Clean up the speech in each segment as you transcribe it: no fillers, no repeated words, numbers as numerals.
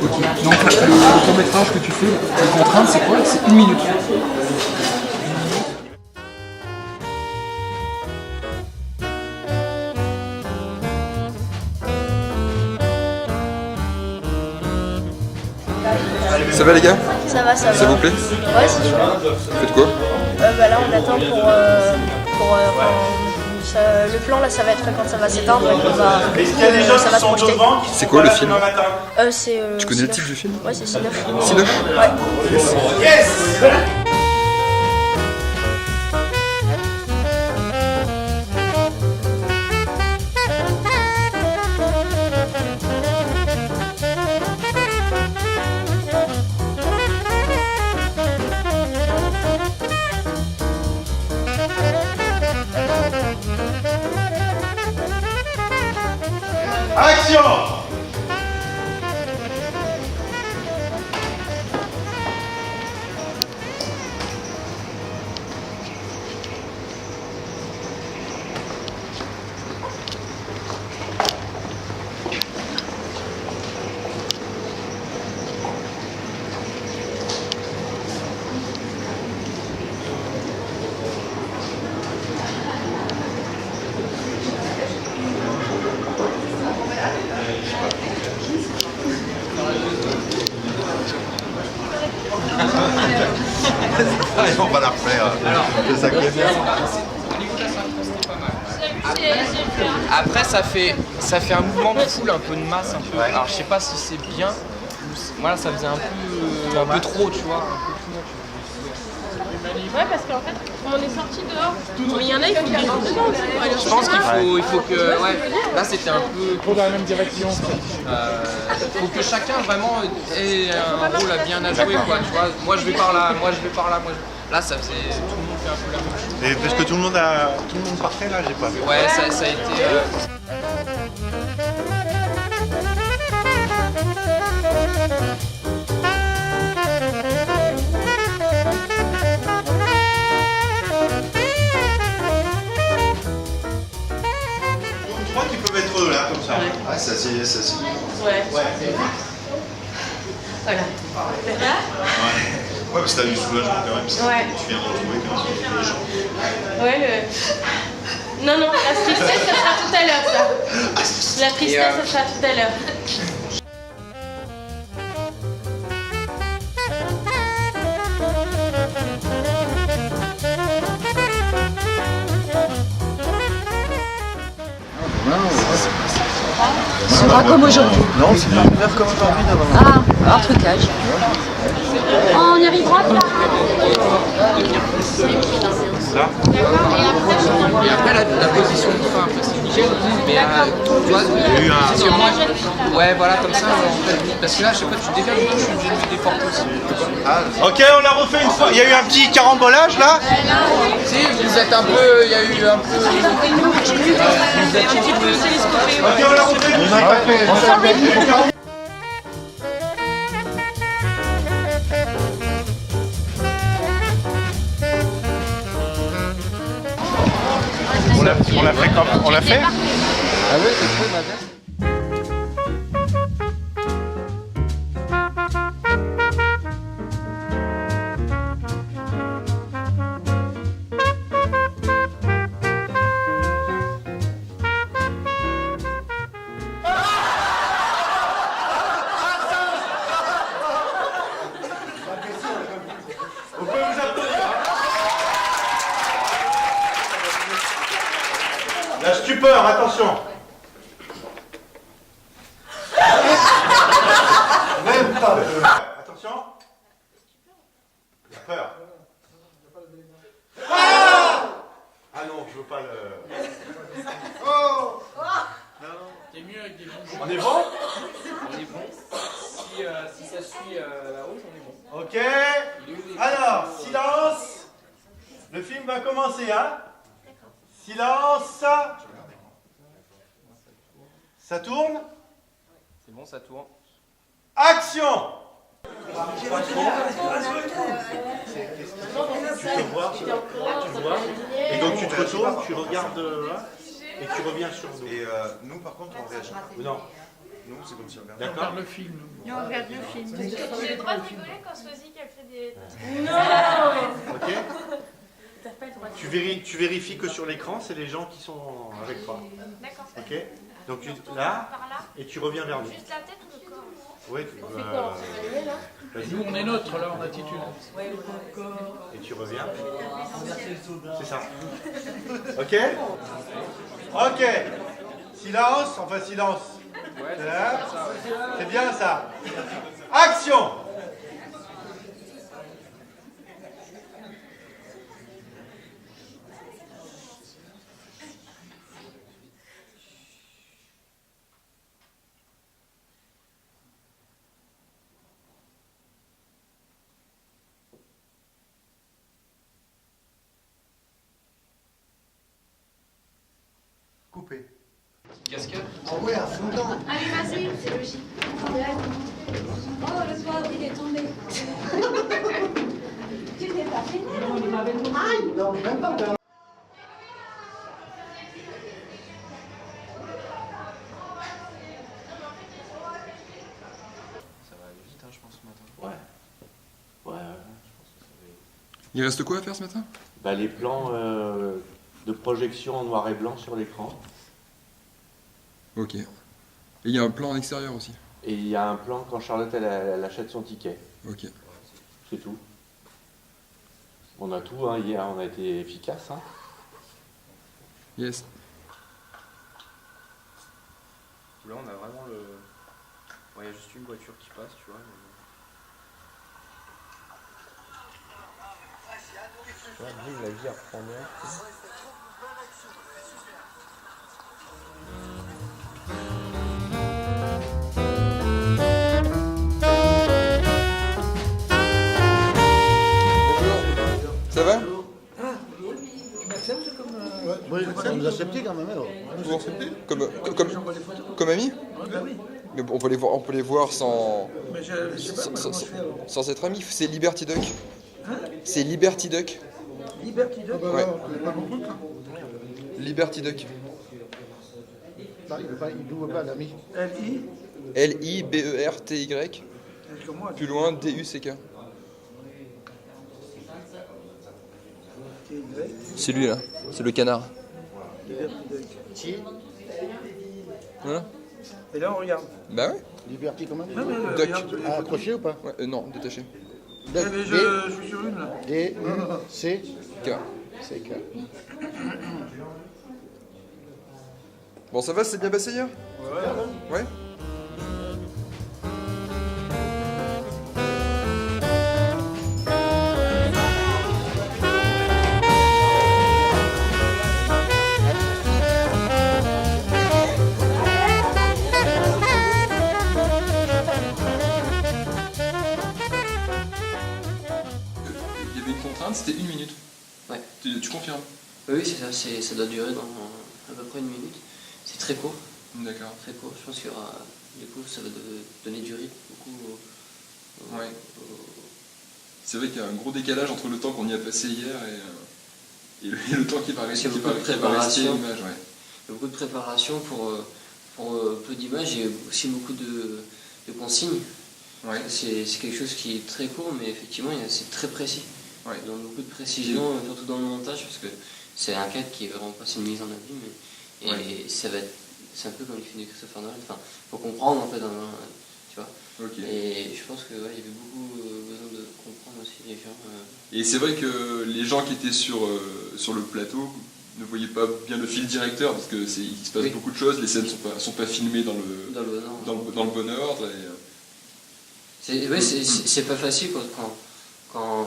Ok. Donc le court-métrage que tu fais, les contraintes, c'est quoi? C'est 1 minute. Ça va les gars? Ça va, ça va. Ça vous plaît? Ouais, c'est sûr. Vous faites quoi? Bah là, on attend le plan, là, ça va être quand ça va s'éteindre et qu'on va, ça va se projeter. C'est quoi le film? Tu connais le titre du film? Ouais, c'est Cinoche. Cinoche? Ouais. Yes. Action! Allez, on va la refaire. C'est ça que j'aime bien. Après ça fait un mouvement de foule, un peu de masse un peu. Alors je sais pas si c'est bien, voilà ça faisait un peu trop tu vois, un peu too much. Ouais, parce qu'en fait, on est sorti dehors. Mais il y en a, il faut qu'ils rentrent dedans aussi. Je pense qu'il faut que, ouais, là c'était un peu Trop dans la même direction. faut que chacun vraiment ait un rôle à bien à jouer quoi, tu vois. Moi je vais par là, moi je vais par là, là ça faisait, tout le monde fait un peu la même chose. Et parce que tout le monde partait là, j'ai pas vu. Ouais, ça a été... Je crois qu'ils peuvent être là, comme ça. Ouais, ça c'est... Ouais. Voilà. Ouais, parce que t'as du soulagement quand même. Ouais. Tu viens de retrouver quand même les gens. Ouais, Non, la tristesse, ça sera tout à l'heure, ça. La tristesse, ça sera tout à l'heure. Ce sera comme aujourd'hui. Non, c'est pas faire comme t'as envie d'avoir. Ah, un trucage. On y arrivera là. Là. Et après la position de fin, après c'est nickel, mais tu vois, parce que moi, ouais voilà comme ça, en fait, parce que là je sais pas, tu déviens, du coup je suis obligé de me déporter aussi. Ok, on l'a refait une fois. Il y a eu un petit carambolage là. Si, vous êtes un peu, il y a eu un peu... Ok, on l'a refait. On l'a fait comme on l'a fait. Ah ouais, c'est très bien. On peut vous applaudir. La stupeur, attention. Même pas peur. Attention. La peur. Ah non, je veux pas le... Oh. C'est mieux avec des bons. On est bon? On est bon. Si ça suit la rouge, on est bon. Ok. Alors, silence. Le film va commencer, hein? Silence. Ça tourne? C'est bon, ça tourne. Action. Tu te vois, et donc tu te retournes, tu regardes là. et tu reviens sur nous. Et nous, par contre, on réagit. Non. Nous, c'est comme si on regardait. D'accord. le film. Et on regarde le film. J'ai le droit de rigoler quand Sosie qu'elle fait des... Ok. T'as pas le droit de... Tu vérifies que sur l'écran, c'est les gens qui sont avec toi. D'accord. Ok. Donc là, Par là. et tu reviens vers nous. Juste la tête ou le corps? Oui, Nous, on est neutre là en attitude. et tu reviens. C'est ça. Ok. Ok. Silence, enfin silence. Là. C'est bien ça. Action. Coupé. Cascade. Allez, vas-y, c'est logique. Oh, le poivre, il est tombé. Tu t'es pas fait Aïe, non, même pas. Ça va aller vite, hein, je pense, ce matin. Ouais, je pense que ça va aller. Il reste quoi à faire ce matin? Bah, les plans de projection en noir et blanc sur l'écran. Ok. Et il y a un plan en extérieur aussi. Et il y a un plan quand Charlotte elle achète son ticket. Ok. C'est tout. On a tout, hein, hier on a été efficace. Hein. Yes. Là, on a vraiment le... Ouais, il y a juste une voiture qui passe, tu vois. Tu vois, la vie reprend bien. Ça va? On nous a accepté quand même. Comme amis? Mais bon, on peut les voir sans être amis. C'est Liberty Duck. C'est Liberty Duck. Liberty Duck. Ouais. Liberty Duck. Il n'ouvre pas l'ami. Liberty. Plus loin, DUCK. C'est lui là, c'est le canard. Voilà. Et là on regarde. Bah ouais. Liberty comment? Duck. Ah, accroché ou pas? Ouais, non, détaché. Duck. Je suis sur une là. D-U-C-K. K. Bon, ça va, c'est bien passé hier? Ouais. C'était 1 minute. Ouais. Tu confirmes? Oui, c'est ça, ça doit durer dans à peu près 1 minute. C'est très court. D'accord. Très court. Je pense qu'il y aura, du coup, ça va donner du rythme beaucoup. Ouais. C'est vrai qu'il y a un gros décalage entre le temps qu'on y a passé hier et le temps qui va rester. Il y a beaucoup de préparation. L'image, ouais. Il y a beaucoup de préparation pour peu d'images et aussi beaucoup de consignes. Ouais. C'est quelque chose qui est très court, mais effectivement, c'est très précis. Ouais. Dans beaucoup de précision, surtout dans le montage, parce que c'est un cadre qui est vraiment pas une mise en abîme. Et ouais. C'est un peu comme le film de Christopher Nolan. Enfin, faut comprendre en fait, tu vois. Okay. Et je pense qu'il y avait beaucoup besoin de comprendre aussi les gens. Et c'est vrai que les gens qui étaient sur le plateau ne voyaient pas bien le fil directeur, parce que il se passe beaucoup de choses. Les scènes sont pas filmées dans le bon ordre. C'est pas facile quand on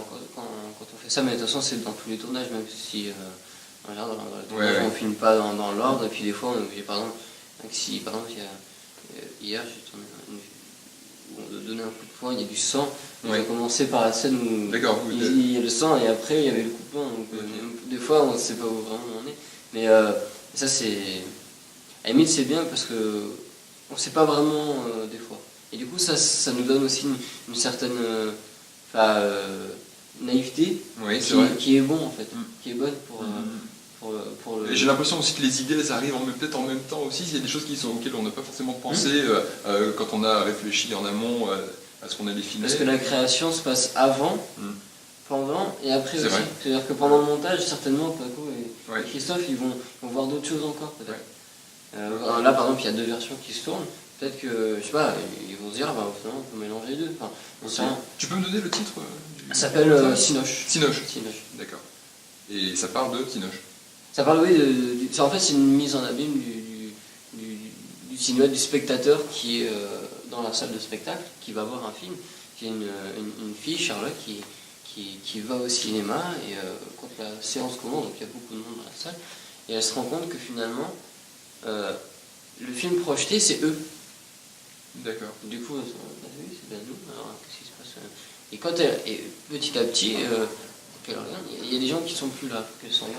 fait ça, mais de toute façon c'est dans tous les tournages, même si dans les tournages, on filme pas dans l'ordre, et puis des fois on est obligé, par exemple, hier j'ai tourné où on donné un coup de poing, il y a du sang, on a commencé par la scène où il y a le sang, et après il y avait le coup de poing, donc des fois on ne sait pas où vraiment on est, mais ça c'est, à la limite c'est bien parce que on ne sait pas vraiment des fois, et du coup ça nous donne aussi une certaine naïveté qui est bon en fait, qui est bonne Et j'ai l'impression aussi que les idées elles arrivent peut-être en même temps aussi. Il y a des choses auxquelles on n'a pas forcément pensé quand on a réfléchi en amont à ce qu'on allait filmer. Parce que la création se passe avant, pendant et après aussi. C'est-à-dire que pendant le montage, certainement, Paco et Christophe, ils vont voir d'autres choses encore peut-être. Là par exemple, il y a 2 versions qui se tournent. Peut-être que, je sais pas, ils vont se dire, bah, finalement, on peut mélanger les deux. Enfin, on sait rien. Tu peux me donner le titre Ça s'appelle Cinoche. Cinoche. D'accord. Et ça parle de Cinoche. Ça parle, oui, en fait, c'est une mise en abîme du silhouette du spectateur qui est dans la salle de spectacle, qui va voir un film. Il y a une fille, Charlotte, qui va au cinéma, et quand la séance commence, donc il y a beaucoup de monde dans la salle, et elle se rend compte que finalement, le film projeté, c'est eux. D'accord. Du coup, c'est bien nous, alors qu'est-ce qui se passe Et quand petit à petit, il y a des gens qui sont plus là, qu'elle s'en va.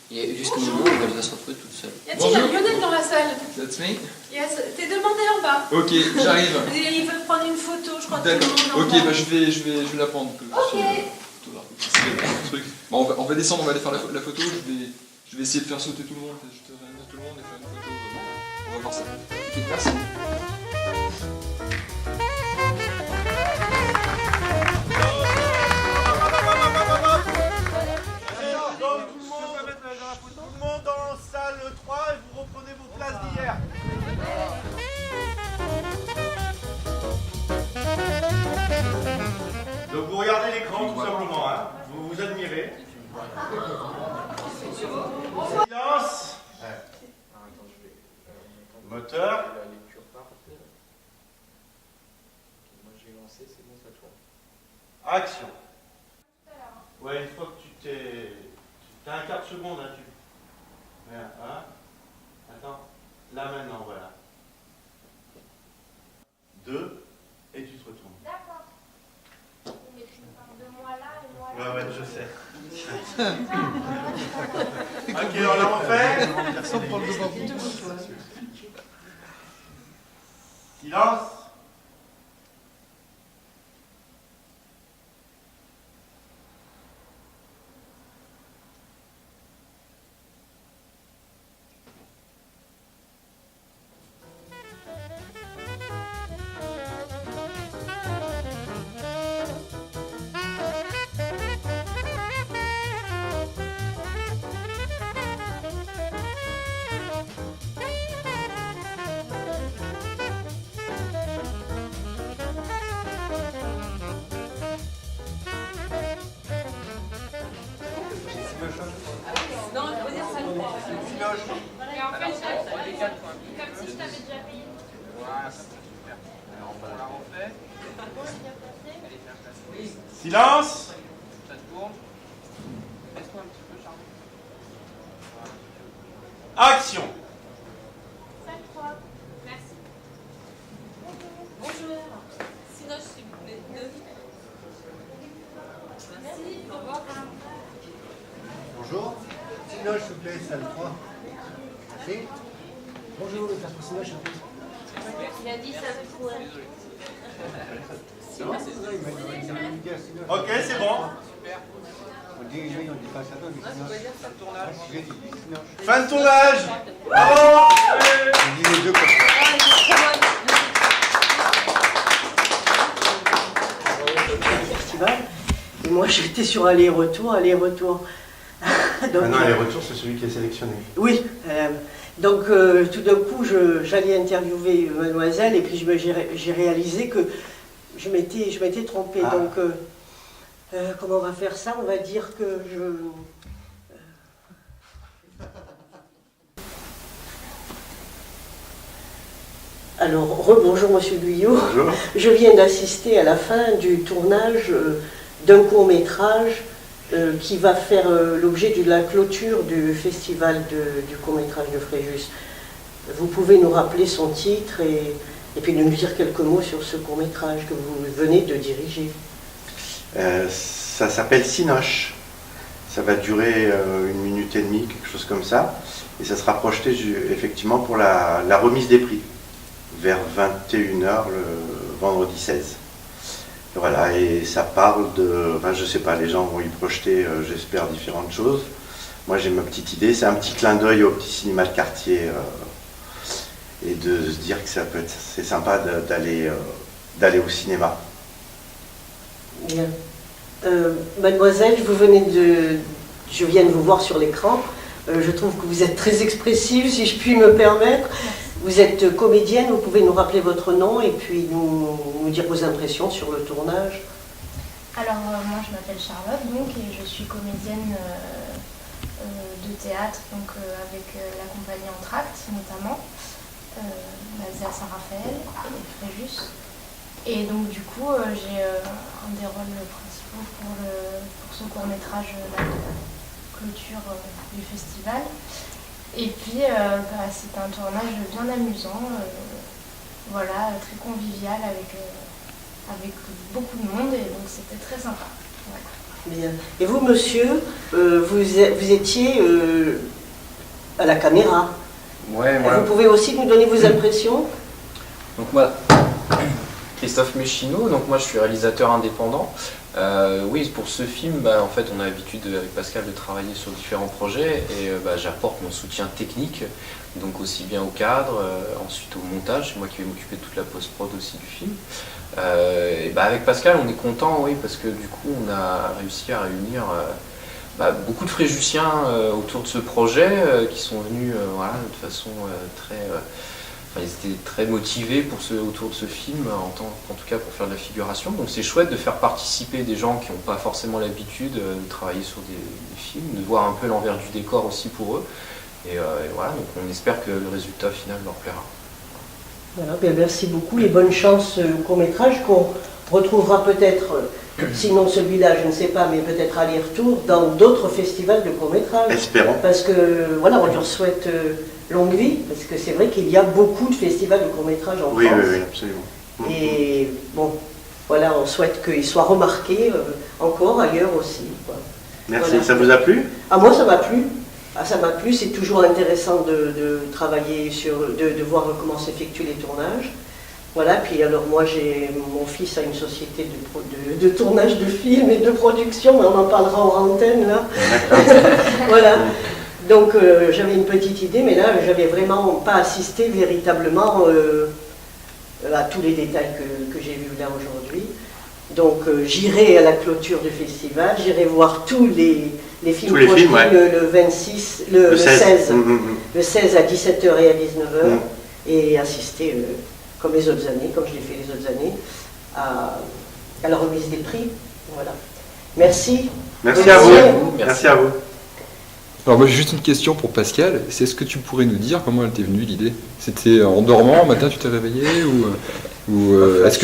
Il y a jusqu'au moment où elle va se retrouver toute seule. Y a-t-il un Lionel dans la salle? That's me. Yes, t'es demandé en bas. Ok, j'arrive. Il veut prendre une photo, je crois. D'accord. Ok, bah je vais la prendre. Ok. Bon, on va descendre, on va aller faire la photo. Je vais essayer de faire sauter tout le monde. Je te réunir tout le monde et faire une photo. On va voir ça. Ok, merci. Tout le monde dans salle 3 et vous reprenez vos places d'hier. Donc vous regardez l'écran tout simplement, hein. Vous vous admirez. Silence. Moteur. Action. Ouais, une fois que tu t'es... T'as un quart de seconde, hein, hein. Attends. Là maintenant, voilà. 2, et tu te retournes. D'accord. Mais tu me parles de moi là et moi là. Ouais, je sais. Ok, on la refait. Personne prend le devant. Silence. Non, il faut dire ça. Et en fait, comme si je t'avais déjà payé. Voilà, ça c'est super. Alors on la refait. Elle est bien placée. Silence. Ça tourne. Laisse-toi un petit peu, Charles. Action. 5-3. Merci. Bonjour. Sinon, je suis deux. Merci. Au revoir. Bonjour. Sinoche, s'il vous plaît, salle 3. Merci. Bonjour, le perso Sinoche. Il a dit ça me trouve. Ok, c'est bon. On dit oui, on dit pas ça, on dit Sinoche. Fin de tournage. Bravo. On dit les deux comme ça. Festival. Et moi, j'étais sur aller-retour. Donc, non, aller-retour, c'est celui qui est sélectionné. Oui. Donc, tout d'un coup, j'allais interviewer Mademoiselle et puis j'ai réalisé que je m'étais trompée. Ah. Donc, comment on va faire ça? On va dire que Alors, rebonjour Monsieur Guyot. Bonjour. Je viens d'assister à la fin du tournage d'un court-métrage qui va faire l'objet de la clôture du festival du court-métrage de Fréjus. Vous pouvez nous rappeler son titre et puis nous dire quelques mots sur ce court-métrage que vous venez de diriger. Ça s'appelle Cinoche. Ça va durer 1 minute et demie, quelque chose comme ça. Et ça sera projeté effectivement pour la remise des prix, vers 21h le vendredi 16. Voilà, et ça parle de... Enfin, je sais pas, les gens vont y projeter, j'espère, différentes choses. moi j'ai ma petite idée, c'est un petit clin d'œil au petit cinéma de quartier et de se dire que c'est sympa d'aller au cinéma. Bien. Mademoiselle, je viens de vous voir sur l'écran. Je trouve que vous êtes très expressive, si je puis me permettre. Vous êtes comédienne, vous pouvez nous rappeler votre nom et puis nous dire vos impressions sur le tournage. Alors moi je m'appelle Charlotte donc et je suis comédienne de théâtre donc avec la compagnie Entracte notamment, basée à Saint-Raphaël et Fréjus. Et donc du coup j'ai un des rôles principaux pour ce court-métrage là, de clôture du festival. Et puis c'était un tournage bien amusant, voilà, très convivial avec beaucoup de monde et donc c'était très sympa. Voilà. Bien. Et vous, monsieur, vous étiez à la caméra. Ouais, voilà. Vous pouvez aussi nous donner vos impressions? Donc moi, Christophe Méchineau, donc moi je suis réalisateur indépendant. Oui, pour ce film, en fait, on a l'habitude avec Pascal de travailler sur différents projets et j'apporte mon soutien technique, donc aussi bien au cadre, ensuite au montage, c'est moi qui vais m'occuper de toute la post-prod aussi du film. Avec Pascal, on est content, oui, parce que du coup, on a réussi à réunir beaucoup de Fréjusiens autour de ce projet qui sont venus de façon très... ils étaient très motivés autour de ce film, en tout cas pour faire de la figuration. Donc c'est chouette de faire participer des gens qui n'ont pas forcément l'habitude de travailler sur des films, de voir un peu l'envers du décor aussi pour eux. Et voilà, donc on espère que le résultat final leur plaira. Voilà, bien, merci beaucoup et bonne chance au court-métrage qu'on retrouvera peut-être, sinon celui-là, je ne sais pas, mais peut-être aller-retour dans d'autres festivals de court-métrage. Espérons. Parce que voilà, on leur souhaite longue vie, parce que c'est vrai qu'il y a beaucoup de festivals de court-métrage en France. Oui, absolument. Et bon, voilà, on souhaite qu'ils soient remarqués encore ailleurs aussi. Quoi. Merci, voilà. Ça vous a plu? Moi ça m'a plu. Ça m'a plu, c'est toujours intéressant de travailler de voir comment s'effectuent les tournages. Voilà, puis alors moi mon fils a une société de tournage de films et de production, mais on en parlera en antenne là. Voilà. Donc j'avais une petite idée, mais là j'avais vraiment pas assisté véritablement à tous les détails que j'ai vus là aujourd'hui. Donc j'irai à la clôture du festival, j'irai voir tous les films projetés le 16. Le 16 à 17h et à 19h et assister comme les autres années, comme je l'ai fait les autres années, à la remise des prix. Voilà. Merci. Merci à vous. Merci à vous. Alors moi j'ai juste une question pour Pascal, c'est est-ce que tu pourrais nous dire comment elle t'est venue l'idée? C'était en dormant, un matin tu t'es réveillé ou est-ce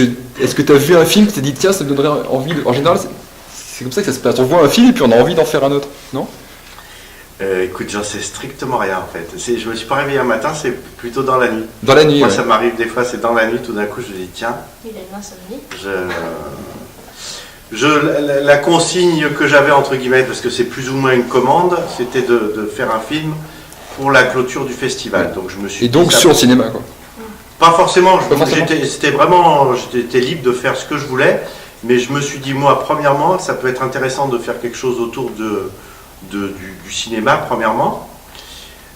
que tu as vu un film, tu t'es dit tiens ça me donnerait envie de... En général c'est comme ça que ça se passe, on voit un film et puis on a envie d'en faire un autre, non? Écoute, j'en sais strictement rien en fait. Je me suis pas réveillé un matin, c'est plutôt dans la nuit. Dans la nuit, moi ça m'arrive des fois, c'est dans la nuit, tout d'un coup je me dis tiens... Il a une insomnie. La consigne que j'avais entre guillemets, parce que c'est plus ou moins une commande, c'était de faire un film pour la clôture du festival. Donc je me suis. Et donc sur le cinéma quoi. Pas forcément. J'étais libre de faire ce que je voulais, mais je me suis dit moi premièrement, ça peut être intéressant de faire quelque chose autour du cinéma premièrement.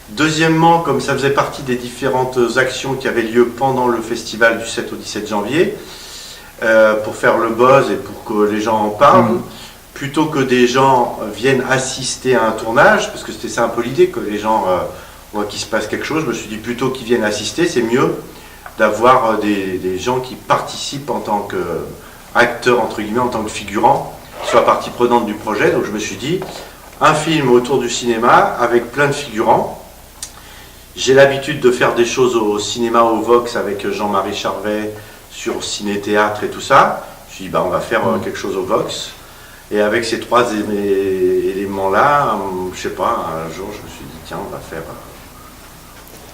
Deuxièmement, comme ça faisait partie des différentes actions qui avaient lieu pendant le festival du 7 au 17 janvier. Pour faire le buzz et pour que les gens en parlent, plutôt que des gens viennent assister à un tournage, parce que c'était ça un peu l'idée, que les gens voient qu'il se passe quelque chose, je me suis dit plutôt qu'ils viennent assister, c'est mieux d'avoir des gens qui participent en tant qu'acteurs, entre guillemets, en tant que figurants, qui soient partie prenante du projet. Donc je me suis dit, un film autour du cinéma avec plein de figurants. J'ai l'habitude de faire des choses au cinéma, au Vox, avec Jean-Marie Charvet, sur ciné-théâtre et tout ça. Je me suis dit, on va faire quelque chose au Vox. Et avec ces trois éléments-là, je sais pas, un jour, je me suis dit, tiens, on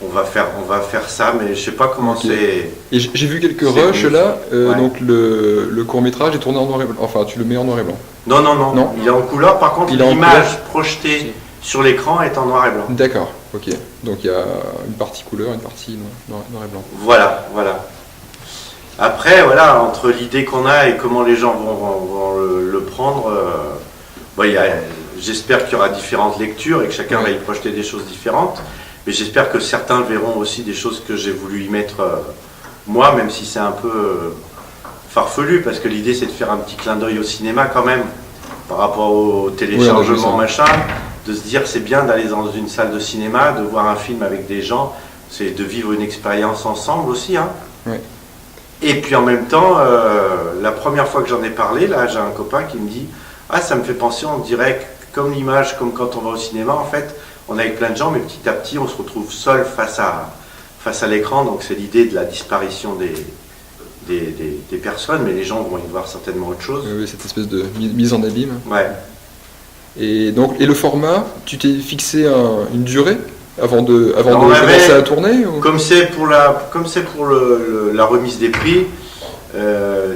va faire ça, mais je sais pas comment c'est... Et j'ai vu quelques rushs là, donc le court-métrage est tourné en noir et blanc, enfin tu le mets en noir et blanc. Non, il est en couleur, par contre l'image projetée sur l'écran est en noir et blanc. D'accord, ok. Donc il y a une partie couleur, une partie noir et blanc. Voilà. Après, voilà, entre l'idée qu'on a et comment les gens vont le prendre, j'espère qu'il y aura différentes lectures et que chacun va y projeter des choses différentes. Mais j'espère que certains verront aussi des choses que j'ai voulu y mettre moi, même si c'est un peu farfelu, parce que l'idée c'est de faire un petit clin d'œil au cinéma quand même, par rapport au téléchargement machin, de se dire c'est bien d'aller dans une salle de cinéma, de voir un film avec des gens, c'est de vivre une expérience ensemble aussi. Hein. Ouais. Et puis en même temps, la première fois que j'en ai parlé, là j'ai un copain qui me dit « Ah, ça me fait penser, on dirait comme l'image, comme quand on va au cinéma, en fait, on est avec plein de gens, mais petit à petit, on se retrouve seul face à l'écran. » Donc c'est l'idée de la disparition des personnes, mais les gens vont y voir certainement autre chose. Oui, cette espèce de mise en abîme. Ouais. Et le format, tu t'es fixé une durée avant de commencer à tourner ou... Comme c'est pour la remise des prix,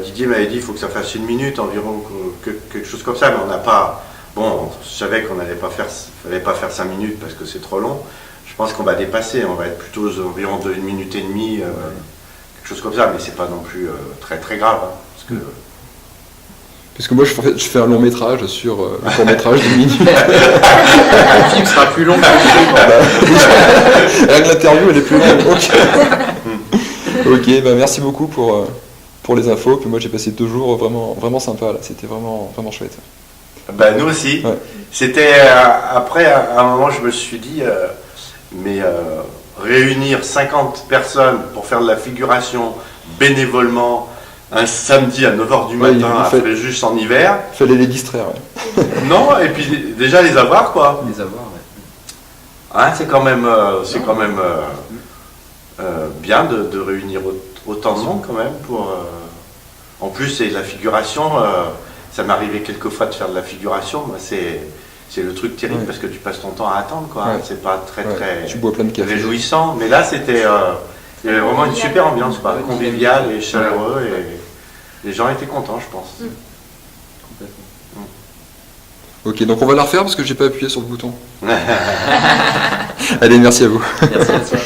Didier m'avait dit il faut que ça fasse 1 minute environ, quelque chose comme ça, mais on n'a pas... Bon, je savais qu'on n'allait pas faire 5 minutes parce que c'est trop long. Je pense qu'on va dépasser, on va être plutôt environ de 1 minute et demie, quelque chose comme ça, mais c'est pas non plus très très grave. Hein, parce que moi je fais un long métrage sur un court métrage de minutes. Le film sera plus long que le film. Rien que l'interview elle est plus longue. Ok, bah merci beaucoup pour les infos. Puis moi j'ai passé 2 jours vraiment sympas là, c'était vraiment chouette. Bah, nous aussi. Ouais. C'était après, à un moment, je me suis dit, réunir 50 personnes pour faire de la figuration bénévolement un samedi à 9h du matin à Fréjus en hiver. Il fallait les distraire. Ouais. Non, et puis déjà les avoir, quoi. Les avoir, ouais. Hein, c'est quand même, bien de réunir autant de monde, quand même. En plus, c'est de la figuration. Ça m'est arrivé quelques fois de faire de la figuration. Moi, c'est le truc terrible parce que tu passes ton temps à attendre, quoi. Ouais. C'est pas très tu bois plein de café. Réjouissant. Mais là, c'était il y avait vraiment une super ambiance, quoi. Conviviale et chaleureux. Et les gens étaient contents, je pense. Complètement. Ok, donc on va la refaire parce que j'ai pas appuyé sur le bouton. Allez, merci à vous. Merci à toi.